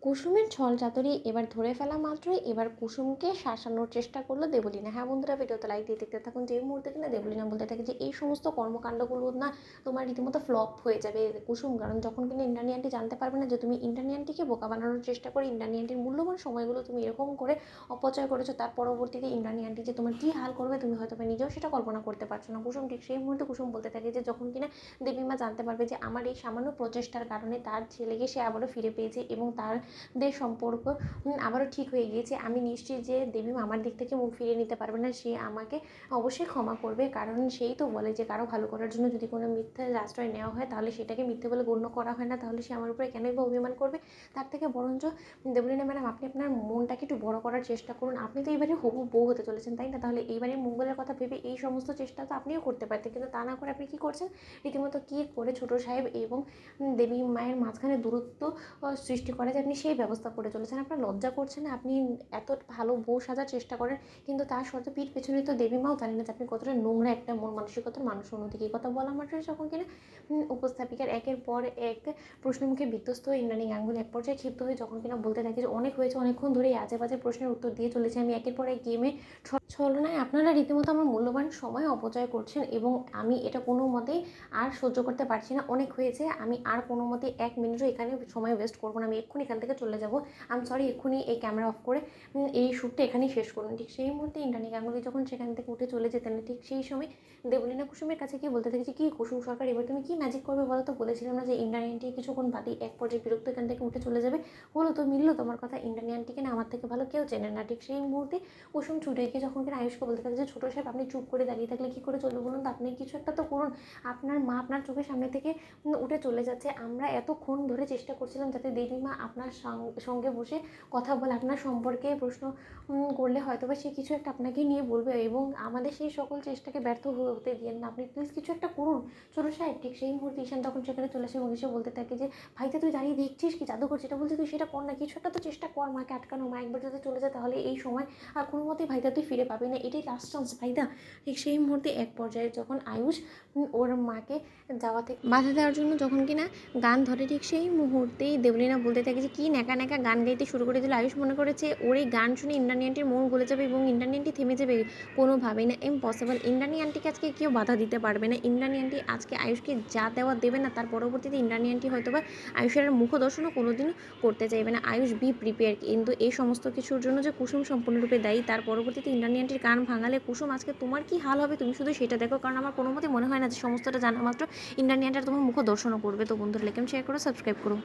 কুসুমের ছলচাতুরি এবার ধরে ফেলা মাত্রই এবার কুসুমকে শাসানোর চেষ্টা করলো দেবলীনা। হ্যাঁ বন্ধুরা, ভিডিওতে লাইক দিয়ে দেখতে থাকুন। যে মুহূর্তে কিনা দেবলীনা বলতে থাকে যে এই সমস্ত কর্মকাণ্ডগুলো না তোমার রীতিমতো ফ্লপ হয়ে যাবে কুসুম, কারণ যখন কিনা ইন্দ্রাণী আন্টি জানতে পারবে না যে তুমি ইন্দ্রাণী আন্টিকে বোকা বানানোর চেষ্টা করে ইন্দ্রাণী আন্টির মূল্যবান সময়গুলো তুমি এরকম করে অপচয় করেছো, তার পরবর্তীতে ইন্দ্রাণী আন্টি যে তোমার কী হাল করবে তুমি হয়তো নিজেও সেটা কল্পনা করতে পারছো না। কুসুম ঠিক সেই মুহূর্তে কুসুম বলতে থাকে যে যখন কিনা দেবীমা জানতে পারবে যে আমার এই সামান্য প্রচেষ্টার কারণে তার ছেলেকে সে আবারও ফিরে পেয়েছে এবং তাদের সম্পর্ক আবারও ঠিক হয়ে গিয়েছে, আমি নিশ্চিত যে দেবীমা আমার দিক থেকে মুখ ফিরিয়ে নিতে পারবে না। সে আমাকে অবশ্যই ক্ষমা করবে, কারণ সেই তো বলে যে কারো ভালো করার জন্য যদি কোনো মিথ্যে আশ্রয় নেওয়া হয় তাহলে সেটাকে মিথ্যে বলে গণ্য করা হয় না, তাহলে সে আমার উপরে কেনই বা অভিমান করবে। তার থেকে বরঞ্চ দেবলীনা ম্যাডাম আপনি আপনার মনটাকে একটু বড় করার চেষ্টা করুন। আপনি তো এবারে হবু বউ হতে চলেছেন, তাই না? তাহলে এইবারের মঙ্গলের কথা ভেবে এই সমস্ত চেষ্টা তো আপনিও করতে পারতেন, কিন্তু তা না করে আপনি কী করছেন, রীতিমতো কী করে ছোটো সাহেব এবং দেবী মায়ের মাঝখানে দূরত্ব সৃষ্টি করা যায় আপনি সেই ব্যবস্থা করে চলেছেন। আপনার লজ্জা করছে না? আপনি এত ভালো বউ সাজার চেষ্টা করেন, কিন্তু তার সত্ত্বেও পিঠ পেছনে তো দেবীমাও জানে না যে আপনি কতটা নোংরা একটা মন মানসিকতার মানুষ। অন্যদিকে এই কথা বলা মাত্র যখন কিনা উপস্থাপিকার একের পর এক প্রশ্নমুখে বিধ্বস্ত হয়ে ইন্দ্রাণী গাঙ্গুলি এক পর্যায়ে ক্ষিপ্ত হয়ে যখন কিনা বলতে থাকে যে অনেক হয়েছে, অনেকক্ষণ ধরে আজে বাজে প্রশ্নের উত্তর দিয়ে চলেছে আমি একের পর এক গেমে ছলনায় আপনারা রীতিমতো আমার মূল্যবান সময় অপচয় করছেন এবং আমি এটা কোনো মতেই আর সহ্য করতে পারছি না। অনেক হয়েছে, আমি আর কোনো মতে 1 মিনিটও এখানে সময় ওয়েস্ট করবো না। আমি এক্ষুনি এখান থেকে চলে যাবো। আই সরি, এক্ষুনি এই ক্যামেরা অফ করে এই শ্যুটটা এখানেই শেষ করুন। ঠিক সেই মুহূর্তে ইন্দ্রাণী গাঙ্গুলি যখন সেখান থেকে উঠে চলে যেতেন, ঠিক সেই সময় দেবলীনা কুসুমের কাছে গিয়ে বলতে থাকে যে কী কুসুম সরকার, এবার তুমি কী ম্যাজিক করবে বলো তো? বলেছিলাম না যে ইন্দ্রাণী আন্টি কিছুক্ষণ বাদেই এক পর্যায়ে বিরক্ত এখান থেকে উঠে চলে যাবে। হলো তো, মিললো তোমার কথা? ইন্দ্রাণী আন্টিকে না আমার থেকে ভালো কেউ চেনে না। ঠিক সেই মুহূর্তে কুসুম ছুটে গিয়ে যখন কিনা আয়ুষকে বলতে থাকে যে ছোটো সাহেব আপনি চুপ করে দাঁড়িয়ে থাকলে কী করে চলবে বলুন তো? আপনি কিছু একটা তো করুন। আপনার মা আপনার চোখের সামনে থেকে উঠে চলে যাচ্ছে। আমরা এতক্ষণ ধরে চেষ্টা করছিলাম যাতে দেবীমা আপনার সঙ্গে বসে কথা বলে, আপনার সম্পর্কে প্রশ্ন করলে হয়তো বা সে কিছু একটা আপনাকে নিয়ে বলবে এবং আমাদের সেই সকল চেষ্টাকে ব্যর্থ হতে দিয়েন না। আপনি প্লিজ কিছু একটা করুন ছোটো সাহেব। ঠিক সেই মুহূর্তে ঈশান তখন সেখানে চলে আসে এবং এসে বলতে থাকে যে ভাইতে তুই দাঁড়িয়ে দেখছিস কি জাদু করছে? এটা বলছে তুই সেটা কর না, কিছু একটা তো চেষ্টা কর মাকে আটকানো। মা একবার যদি চলে যায় তাহলে এই সময় আর কোনো মতেই ভাইদা তুই ফিরে পাবি না, এটাই লাস্ট চান্স ভাইদা। ঠিক সেই মুহূর্তে এক পর্যায়ে যখন আয়ুষ ওর মাকে যাওয়া থেকে বাধা দেওয়ার জন্য যখন কিনা গান ধরে, ঠিক সেই মুহূর্তেই দেবলীনা বলতে থাকে যে কী ন্যাকা ন্যাকা গান গাইতে শুরু করে দিল। আয়ুষ মনে করেছে ওর এই গান শুনে ইন্দ্রাণী আন্টির মন গলে যাবে এবং ইন্দ্রাণী আন্টি থেমে যাবে। কোনোভাবেই না, ইম্পসিবল। ইন্দ্রাণী আন্টিকে আজকে কেউ বাধা দিতে পারবে না। ইন্দ্রাণী আন্টি আজকে আয়ুষকে যা দেওয়া দেবে না, তার পরবর্তীতে ইন্দ্রাণী আন্টি হয়তো বা আয়ুষের মুখদর্শনও কোনোদিনও করতে চাইবে না। Ayush B prepare. কিন্তু এই সমস্ত কিছুর জন্য যে কুসুম সম্পূর্ণরূপে দায়ী, তার পরবর্তীতে ইন্দ্রাণী আন্টির কান ভাঙালে কুসুম আজকে তোমার কী হাল হবে তুমি শুধু সেটা দেখো, কারণ আমার কোনো মতেই মনে হয় না যে সমস্তটা জানা মাত্র ইন্দ্রাণী আন্টি তোমার মুখদর্শনও করবে। তো বন্ধুরা, লাইক এন্ড শেয়ার করো, সাবস্ক্রাইব করো।